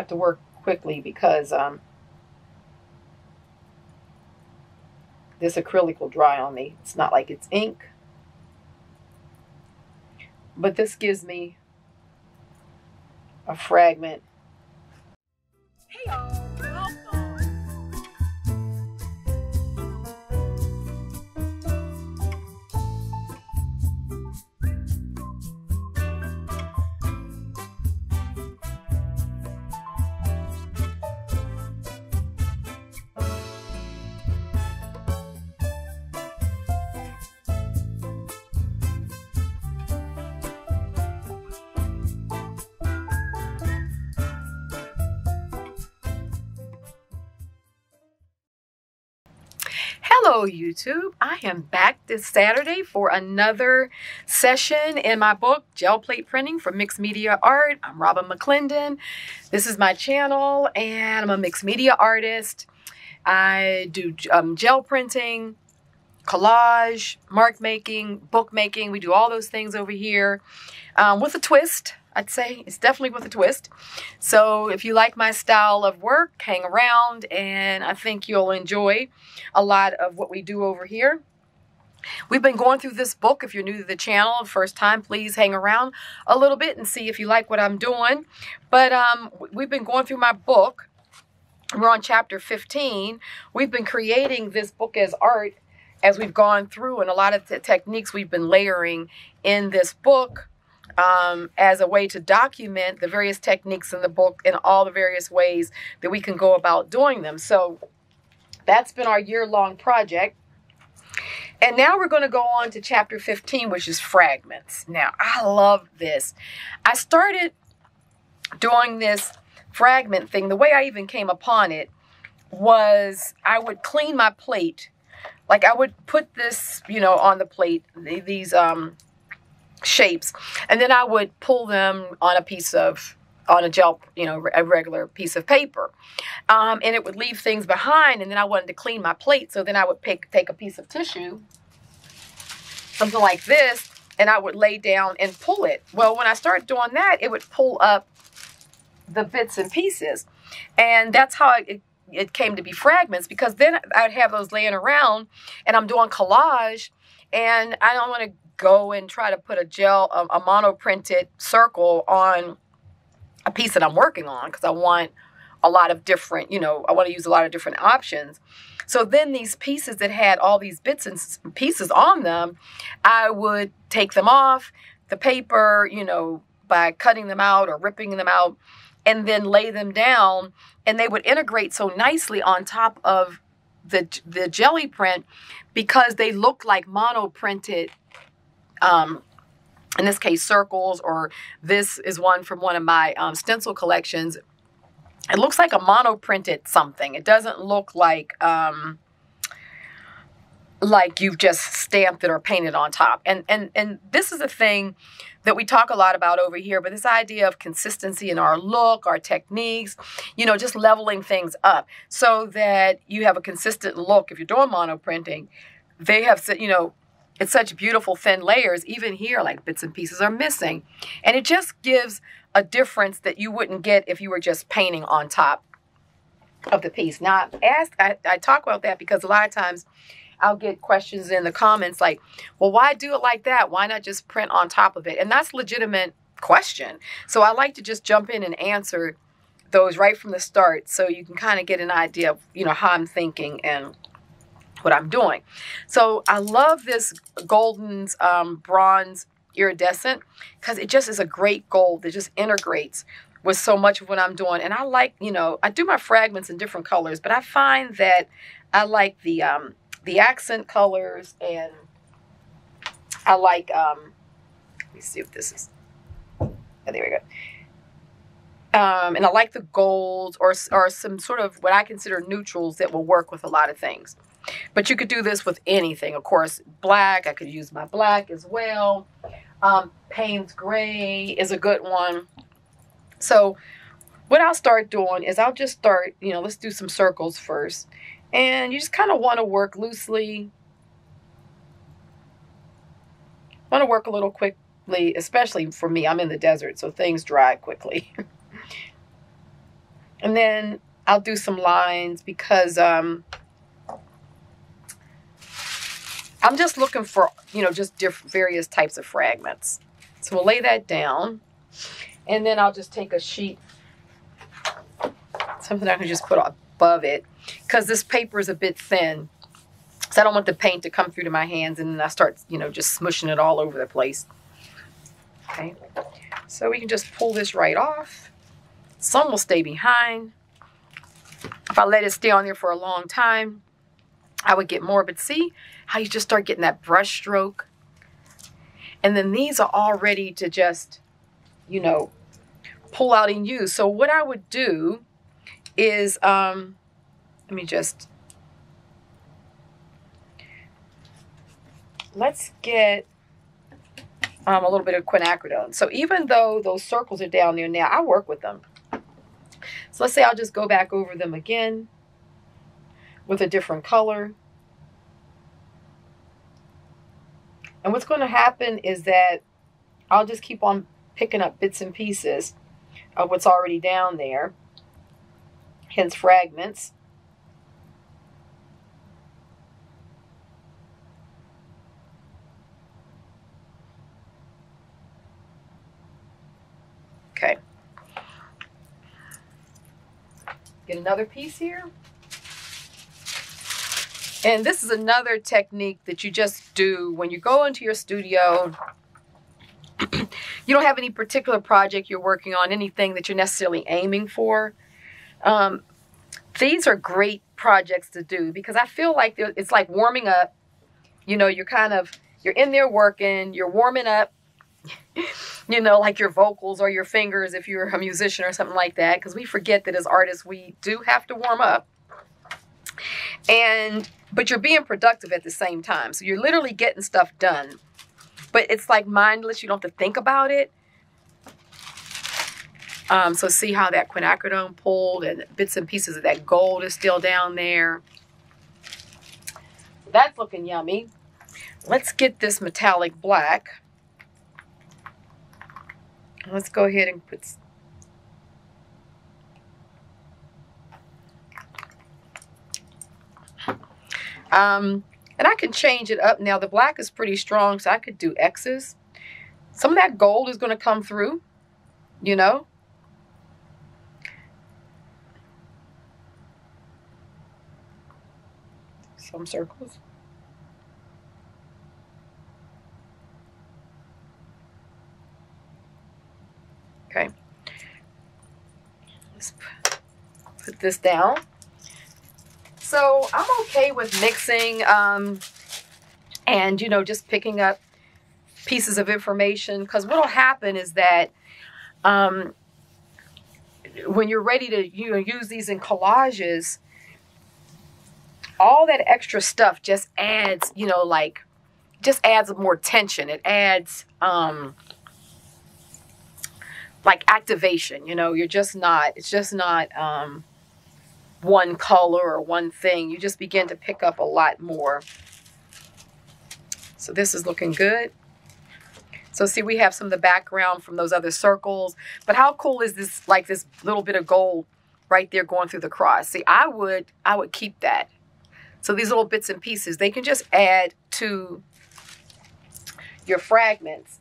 have to work quickly because this acrylic will dry on me. It's not like it's ink. But this gives me a fragment. Hey y'all, welcome. Hello YouTube, I am back this Saturday for another session in my book, Gel Plate Printing for Mixed Media Art. I'm Robin McClendon. This is my channel and I'm a mixed media artist. I do gel printing, collage, mark making, book making. We do all those things over here with a twist. I'd say it's definitely with a twist. So if you like my style of work, hang around and I think you'll enjoy a lot of what we do over here. We've been going through this book. If you're new to the channel, first time, please hang around a little bit and see if you like what I'm doing. But we've been going through my book. We're on chapter 15. We've been creating this book as art as we've gone through, and a lot of the techniques we've been layering in this book as a way to document the various techniques in the book and all the various ways that we can go about doing them. So that's been our year-long project. And now we're going to go on to chapter 15, which is fragments. Now, I love this. I started doing this fragment thing. The way I even came upon it was I would clean my plate. Like I would put this, you know, on the plate, these shapes, and then I would pull them on a gel, you know, a regular piece of paper, and it would leave things behind. And then I wanted to clean my plate, so then I would take a piece of tissue, something like this, and I would lay down and pull it. Well, when I started doing that, it would pull up the bits and pieces, and that's how it came to be fragments, because then I'd have those laying around and I'm doing collage and I don't want to go and try to put a mono printed circle on a piece that I'm working on, because I want a lot of different, you know, I want to use a lot of different options. So then these pieces that had all these bits and pieces on them, I would take them off the paper, you know, by cutting them out or ripping them out, and then lay them down, and they would integrate so nicely on top of the jelly print, because they look like mono printed, in this case circles, or this is one from one of my stencil collections. It looks like a mono printed something. It doesn't look like you've just stamped it or painted on top. And this is a thing that we talk a lot about over here, but this idea of consistency in our look, our techniques, you know, just leveling things up so that you have a consistent look. If you're doing mono printing, they have, you know, it's such beautiful thin layers. Even here, like bits and pieces are missing. And it just gives a difference that you wouldn't get if you were just painting on top of the piece. Now, I talk about that because a lot of times I'll get questions in the comments like, well, why do it like that? Why not just print on top of it? And that's a legitimate question. So I like to just jump in and answer those right from the start, so you can kind of get an idea of, you know, how I'm thinking and what I'm doing. So I love this Golden's bronze iridescent, because it just is a great gold that just integrates with so much of what I'm doing. And I like, you know, I do my fragments in different colors, but I find that I like the accent colors, and I like, let me see if this is, oh, there we go. And I like the golds or some sort of what I consider neutrals that will work with a lot of things. But you could do this with anything. Of course, black, I could use my black as well. Payne's gray is a good one. So what I'll start doing is I'll just start, you know, let's do some circles first. And you just kind of want to work loosely. Want to work a little quickly, especially for me. I'm in the desert, so things dry quickly. And then I'll do some lines because I'm just looking for, you know, just various types of fragments. So we'll lay that down. And then I'll just take a sheet, something I can just put above it, because this paper is a bit thin. So I don't want the paint to come through to my hands and then I start, you know, just smushing it all over the place. Okay, so we can just pull this right off. Some will stay behind. If I let it stay on there for a long time, I would get more. But see how you just start getting that brush stroke? And then these are all ready to just, you know, pull out and use. So what I would do is, let me just, let's get a little bit of quinacridone. So even though those circles are down there now, I work with them. So let's say I'll just go back over them again with a different color. And what's going to happen is that I'll just keep on picking up bits and pieces of what's already down there, hence fragments. Okay. Get another piece here. And this is another technique that you just do when you go into your studio. You don't have any particular project you're working on, anything that you're necessarily aiming for. These are great projects to do because I feel like it's like warming up. You know, you're in there working, you're warming up. You know, like your vocals or your fingers if you're a musician or something like that, because we forget that as artists we do have to warm up. But you're being productive at the same time. So you're literally getting stuff done. But it's like mindless. You don't have to think about it. So see how that quinacridone pulled and bits and pieces of that gold is still down there. That's looking yummy. Let's get this metallic black. Let's go ahead and put... and I can change it up now. The black is pretty strong, so I could do X's. Some of that gold is going to come through, you know. Some circles. Okay. Let's put this down. So I'm okay with mixing and, you know, just picking up pieces of information, because what will happen is that when you're ready to use these in collages, all that extra stuff just adds, you know, like, just adds more tension. It adds like activation, you know. It's just not one color or one thing. You just begin to pick up a lot more. So this is looking good. So see, we have some of the background from those other circles, but how cool is this, like this little bit of gold right there going through the cross? See, I would keep that. So these little bits and pieces, they can just add to your fragments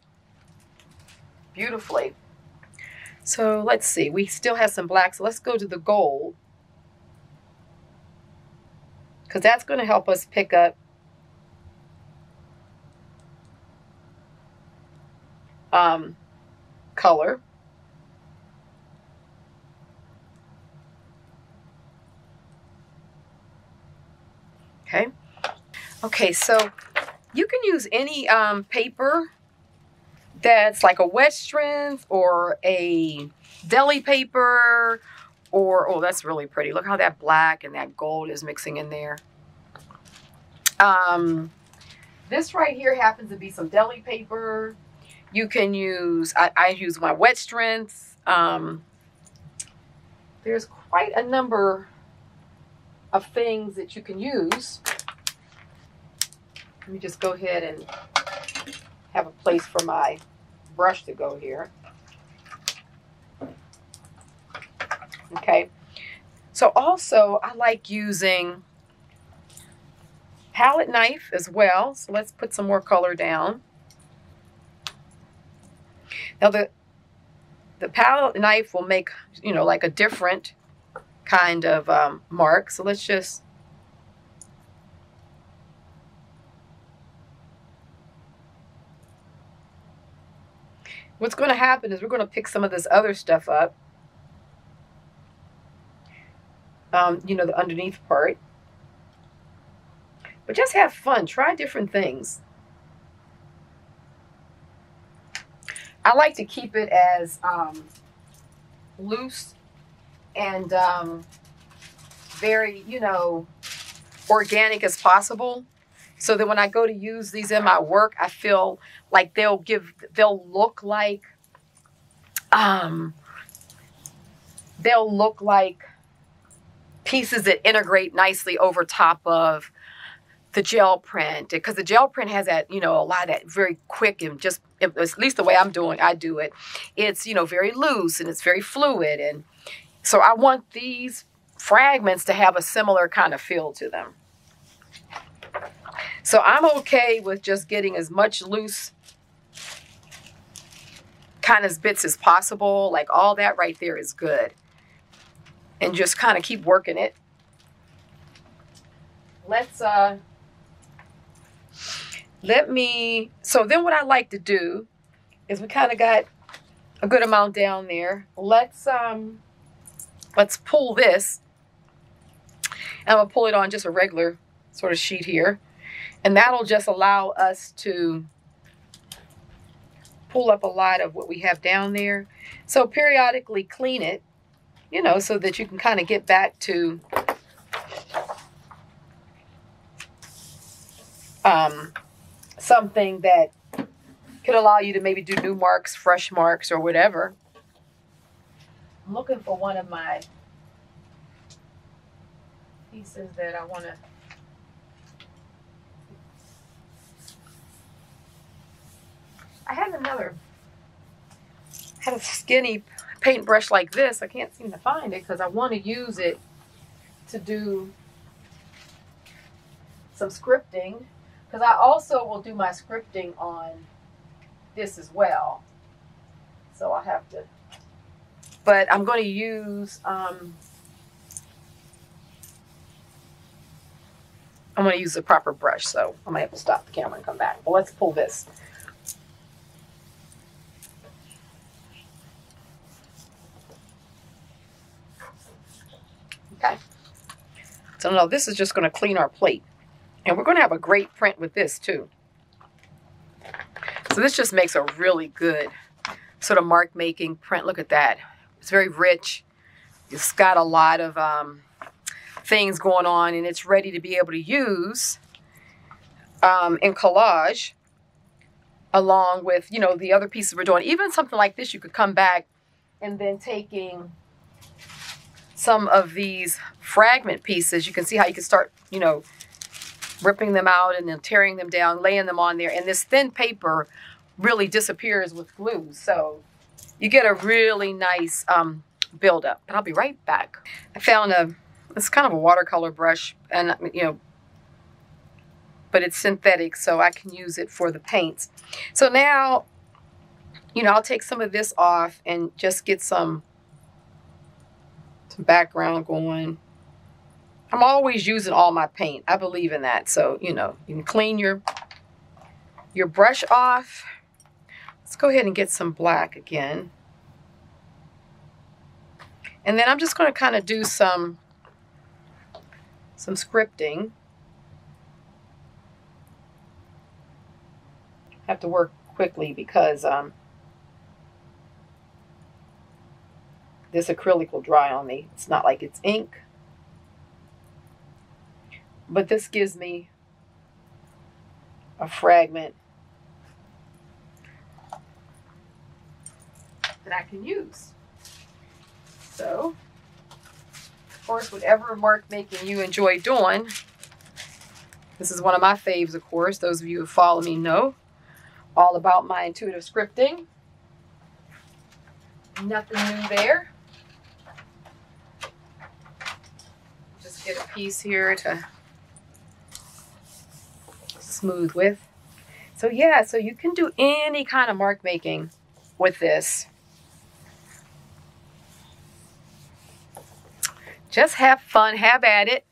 beautifully. So let's see, we still have some black, so let's go to the gold, because that's going to help us pick up color. Okay, so you can use any paper that's like a wet strength or a deli paper, or, oh, that's really pretty. Look how that black and that gold is mixing in there. This right here happens to be some deli paper. You can use, I use my wet strength. There's quite a number of things that you can use. Let me just go ahead and have a place for my brush to go here. Okay, So also I like using palette knife as well. So let's put some more color down. Now the palette knife will make, you know, like a different kind of mark. So let's just what's going to happen is we're going to pick some of this other stuff up. You know, the underneath part. But just have fun. Try different things. I like to keep it as loose and very, you know, organic as possible. So that when I go to use these in my work, I feel like they'll look like pieces that integrate nicely over top of the gel print, because the gel print has that, you know, a lot of that very quick and just, at least the way I do it, it's, you know, very loose and it's very fluid. And so I want these fragments to have a similar kind of feel to them. So I'm okay with just getting as much loose kind of bits as possible. Like all that right there is good. And just kind of keep working it. So then what I like to do is we kind of got a good amount down there. Let's pull this. And I'm going to pull it on just a regular sort of sheet here. And that'll just allow us to pull up a lot of what we have down there. So periodically clean it, you know, so that you can kind of get back to something that could allow you to maybe do new marks, fresh marks, or whatever. I'm looking for one of my pieces that I want to... I had a skinny paintbrush like this. I can't seem to find it because I want to use it to do some scripting, because I also will do my scripting on this as well. So I have to, but I'm going to use, I'm going to use the proper brush. So I might have to stop the camera and come back. But let's pull this. Okay. So no, this is just going to clean our plate. And we're going to have a great print with this too. So this just makes a really good sort of mark making print. Look at that. It's very rich. It's got a lot of things going on, and it's ready to be able to use in collage along with, you know, the other pieces we're doing. Even something like this, you could come back and then taking some of these fragment pieces, you can see how you can start, you know, ripping them out and then tearing them down, laying them on there. And this thin paper really disappears with glue. So you get a really nice buildup. And I'll be right back. I found it's kind of a watercolor brush, and, you know, but it's synthetic, so I can use it for the paints. So now, you know, I'll take some of this off and just get some background going. I'm always using all my paint. I believe in that. So, you know, you can clean your brush off. Let's go ahead and get some black again. And then I'm just going to kind of do some scripting. I have to work quickly because this acrylic will dry on me. It's not like it's ink. But this gives me a fragment that I can use. So, of course, whatever mark making you enjoy doing, this is one of my faves, of course. Those of you who follow me know all about my intuitive scripting. Nothing new there. get a piece here to smooth with. So yeah, so you can do any kind of mark making with this. Just have fun, have at it.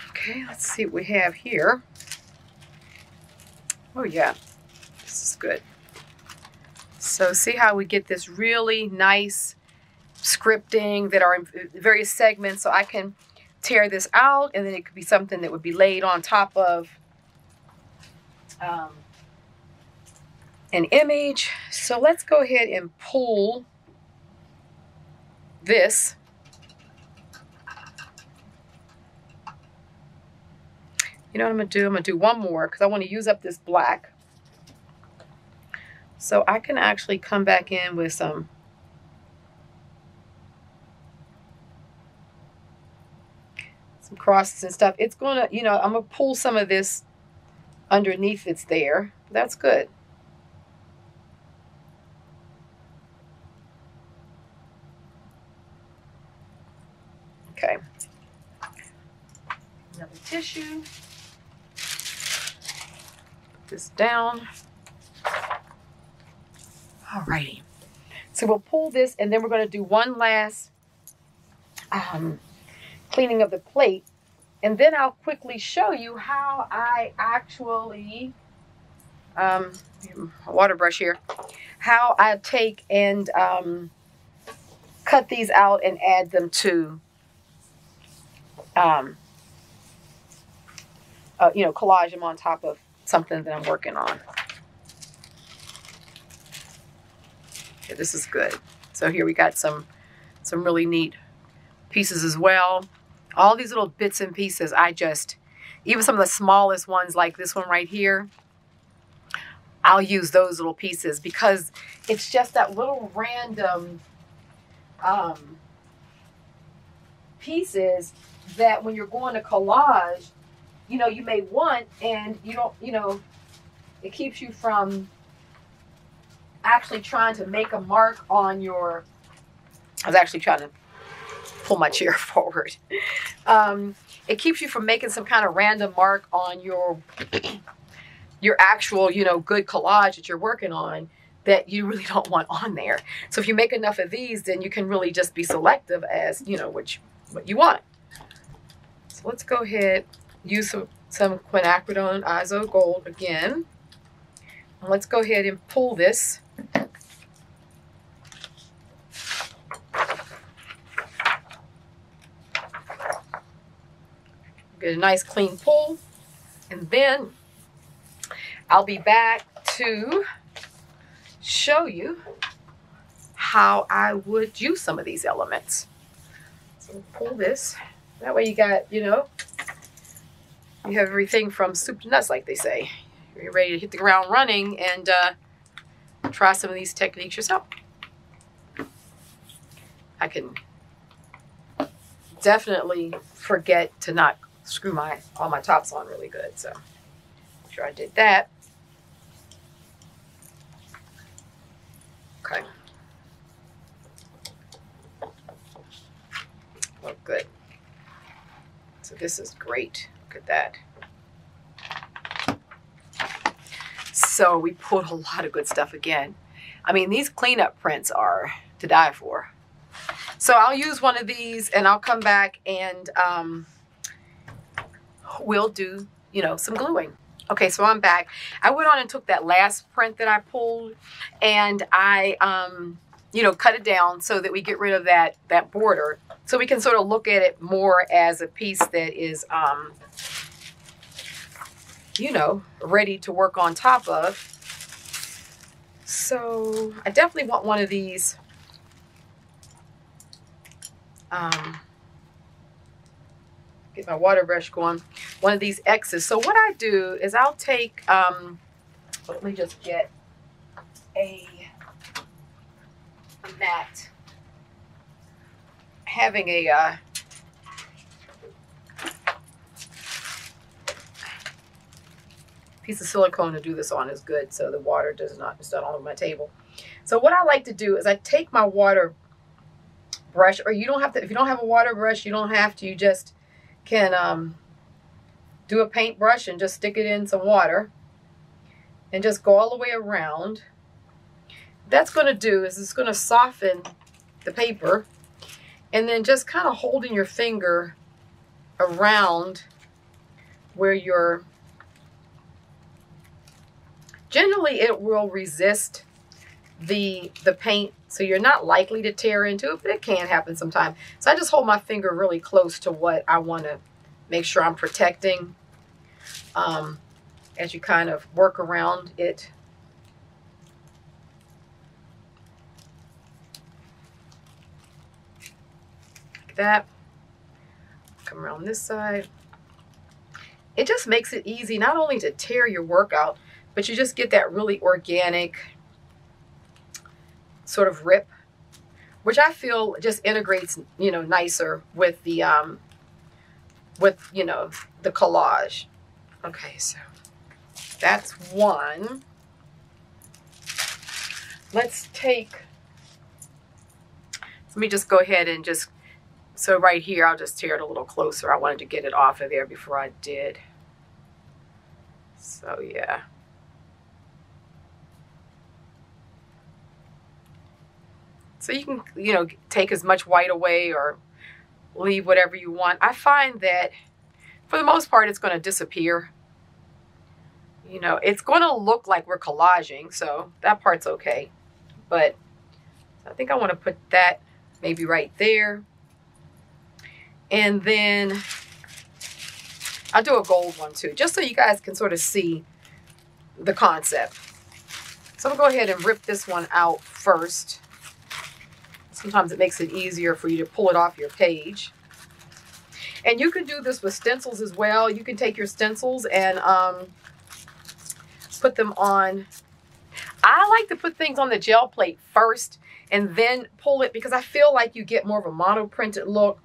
Okay, let's see what we have here. Oh yeah, this is good. So see how we get this really nice scripting that are in various segments. So I can tear this out, and then it could be something that would be laid on top of an image. So let's go ahead and pull this. You know what I'm going to do? I'm going to do one more because I want to use up this black. So I can actually come back in with some crosses and stuff. It's going to, you know, I'm going to pull some of this underneath it's there. That's good. Okay. Another tissue. Put this down. Alrighty. So we'll pull this, and then we're going to do one last cleaning of the plate, and then I'll quickly show you how I actually a water brush here, how I take and cut these out and add them to you know, collage them on top of something that I'm working on. Okay, this is good. So here we got some really neat pieces as well. All these little bits and pieces, even some of the smallest ones like this one right here, I'll use those little pieces because it's just that little random pieces that when you're going to collage, you know, you may want, and you don't, you know, it keeps you from actually trying to make a mark on your, I was actually trying to pull my chair forward. It keeps you from making some kind of random mark on your actual, you know, good collage that you're working on that you really don't want on there. So if you make enough of these, then you can really just be selective as, you know, what you want. So let's go ahead, use some quinacridone Azo Gold again. And let's go ahead and pull this. Get a nice clean pull, and then I'll be back to show you how I would use some of these elements. So we'll pull this. That way you got, you know, you have everything from soup to nuts, like they say. You're ready to hit the ground running and try some of these techniques yourself. I can definitely forget to not screw all my tops on really good, so make sure I did that. Okay. Oh, good. So this is great. Look at that. So we pulled a lot of good stuff again. I mean, these cleanup prints are to die for. So I'll use one of these, and I'll come back and we'll do, you know, some gluing. Okay, so I'm back. I went on and took that last print that I pulled, and I, you know, cut it down so that we get rid of that border, so we can sort of look at it more as a piece that is, you know, ready to work on top of. So I definitely want one of these. Get my water brush going. One of these X's. So what I do is I'll take, let me just get a mat. Having a, piece of silicone to do this on is good, so the water does not, it's not all over my table. So what I like to do is I take my water brush, or you don't have to, if you don't have a water brush, you don't have to, you just can do a paintbrush and just stick it in some water and just go all the way around. That's going to do is it's going to soften the paper, and then just kind of holding your finger around where you're, generally it will resist the paint, so you're not likely to tear into it, but it can happen sometime. So I just hold my finger really close to what I want to make sure I'm protecting as you kind of work around it. Like that. Come around this side. It just makes it easy not only to tear your work out, but you just get that really organic sort of rip, which I feel just integrates, you know, nicer with the you know, the collage. Okay, so that's one. Let's take, let me just go ahead and just, so right here, I'll just tear it a little closer. I wanted to get it off of there before I did. So yeah. So you can, you know, take as much white away or leave whatever you want. I find that for the most part, it's going to disappear. You know, it's going to look like we're collaging, so that part's okay. But I think I want to put that maybe right there. And then I'll do a gold one too, just so you guys can sort of see the concept. So I'm going to go ahead and rip this one out first. Sometimes it makes it easier for you to pull it off your page. And you can do this with stencils as well. You can take your stencils and put them on. I like to put things on the gel plate first and then pull it, because I feel like you get more of a monoprinted look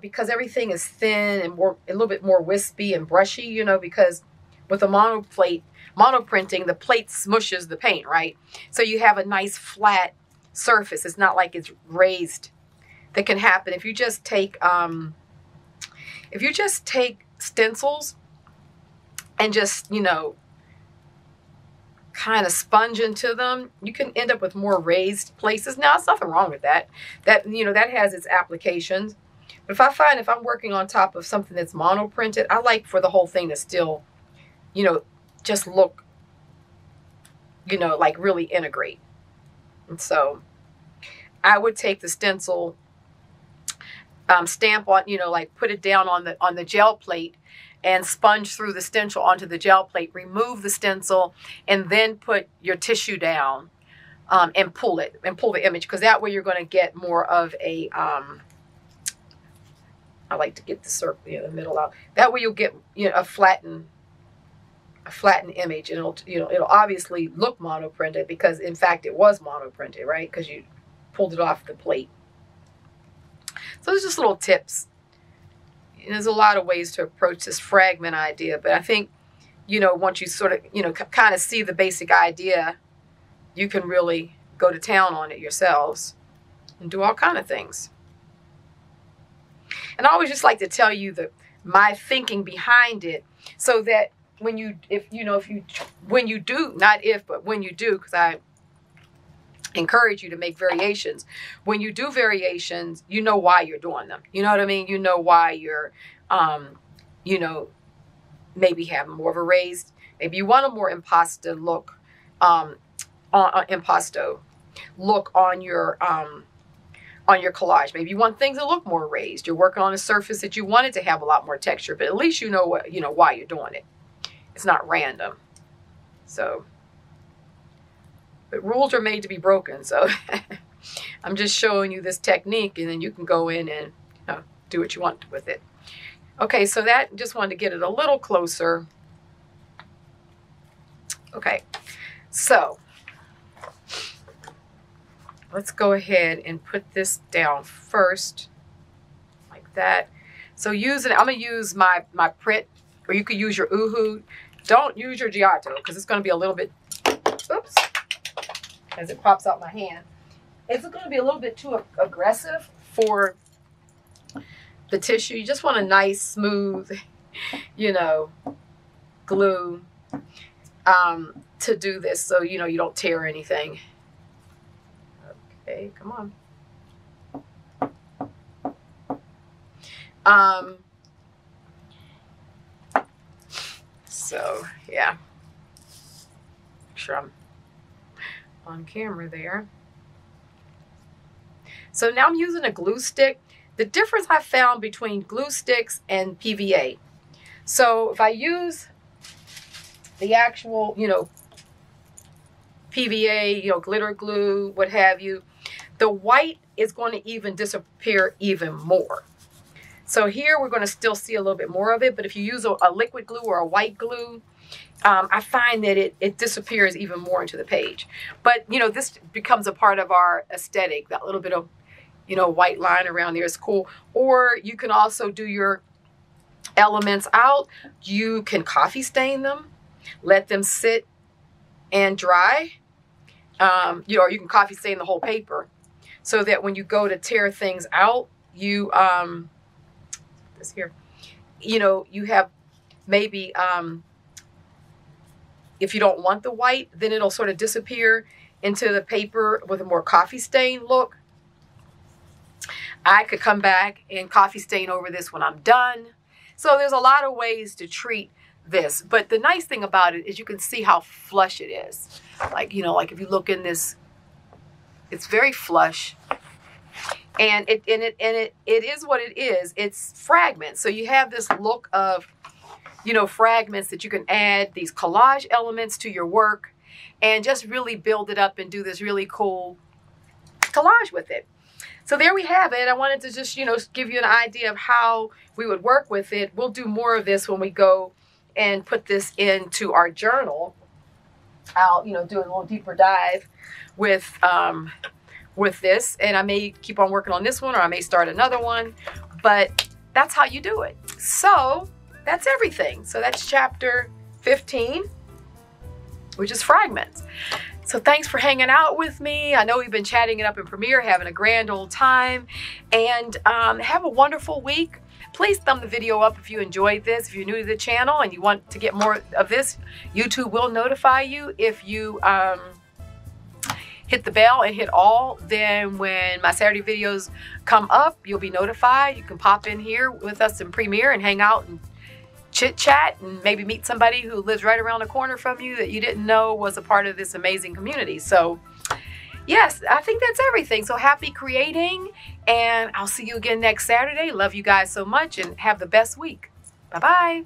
because everything is thin and more, a little bit more wispy and brushy, you know, because with a monoprinting, the plate smushes the paint, right? So you have a nice flat surface. It's not like it's raised. That can happen if you just take stencils and just, you know, kind of sponge into them, you can end up with more raised places. Now, there's nothing wrong with that. That, you know, that has its applications. But if I find if I'm working on top of something that's monoprinted, I like for the whole thing to still, you know, just look, you know, like really integrate. And so I would take the stencil, stamp on, you know, like put it down on the gel plate and sponge through the stencil onto the gel plate, remove the stencil, and then put your tissue down and pull the image, because that way you're going to get more of a, I like to get the circle, you know, the middle out. That way you'll get, you know, a flattened image, and it'll, you know, it'll obviously look monoprinted because in fact it was monoprinted, right? Because you pulled it off the plate. So there's just little tips. And there's a lot of ways to approach this fragment idea, but I think, you know, once you sort of, you know, kind of see the basic idea, you can really go to town on it yourselves and do all kind of things. And I always just like to tell you my thinking behind it, so that when you do, because I encourage you to make variations. When you do variations, you know why you're doing them. You know what I mean? You know why you're, you know, maybe having more of a raised, maybe you want a more impasto look, look on your collage. Maybe you want things to look more raised. You're working on a surface that you wanted to have a lot more texture, but at least you know what, you know, why you're doing it. It's not random. So, but rules are made to be broken. So I'm just showing you this technique, and then you can go in and, you know, do what you want with it. Okay, so that, just wanted to get it a little closer. Okay, so let's go ahead and put this down first, like that. So I'm gonna use my print, or you could use your Uhu don't use your Giotto because it's going to be a little bit, oops, as it pops out my hand. It's going to be a little bit too aggressive for the tissue. You just want a nice, smooth, you know, glue to do this so, you know, you don't tear anything. Okay, come on. So, yeah. Make sure I'm on camera there. So now I'm using a glue stick. The difference I found between glue sticks and PVA. So if I use the actual, you know, PVA, you know, glitter glue, what have you, the white is going to even disappear even more. So here we're going to still see a little bit more of it, but if you use a liquid glue or a white glue, I find that it disappears even more into the page. But, you know, this becomes a part of our aesthetic. That little bit of, you know, white line around there is cool. Or you can also do your elements out. You can coffee stain them, let them sit and dry. You know, or you can coffee stain the whole paper so that when you go to tear things out, you, this here, you know, you have maybe, if you don't want the white, then it'll sort of disappear into the paper with a more coffee stain look. I could come back and coffee stain over this when I'm done. So there's a lot of ways to treat this. But the nice thing about it is you can see how flush it is. Like, you know, like if you look in this, it's very flush. And it is what it is. It's fragments. So you have this look of, you know, fragments that you can add these collage elements to your work and just really build it up and do this really cool collage with it. So there we have it. I wanted to just, you know, give you an idea of how we would work with it. We'll do more of this when we go and put this into our journal. I'll, you know, do a little deeper dive with this, and I may keep on working on this one, or I may start another one, but that's how you do it. So that's everything. So that's chapter 15, which is fragments. So thanks for hanging out with me. I know we've been chatting it up in Premiere, having a grand old time, and have a wonderful week. Please thumb the video up if you enjoyed this. If you're new to the channel and you want to get more of this, YouTube will notify you. If you hit the bell and hit all, then when my Saturday videos come up, you'll be notified. You can pop in here with us in Premiere and hang out and chit chat and maybe meet somebody who lives right around the corner from you that you didn't know was a part of this amazing community. So yes, I think that's everything. So happy creating, and I'll see you again next Saturday. Love you guys so much and have the best week. Bye-bye.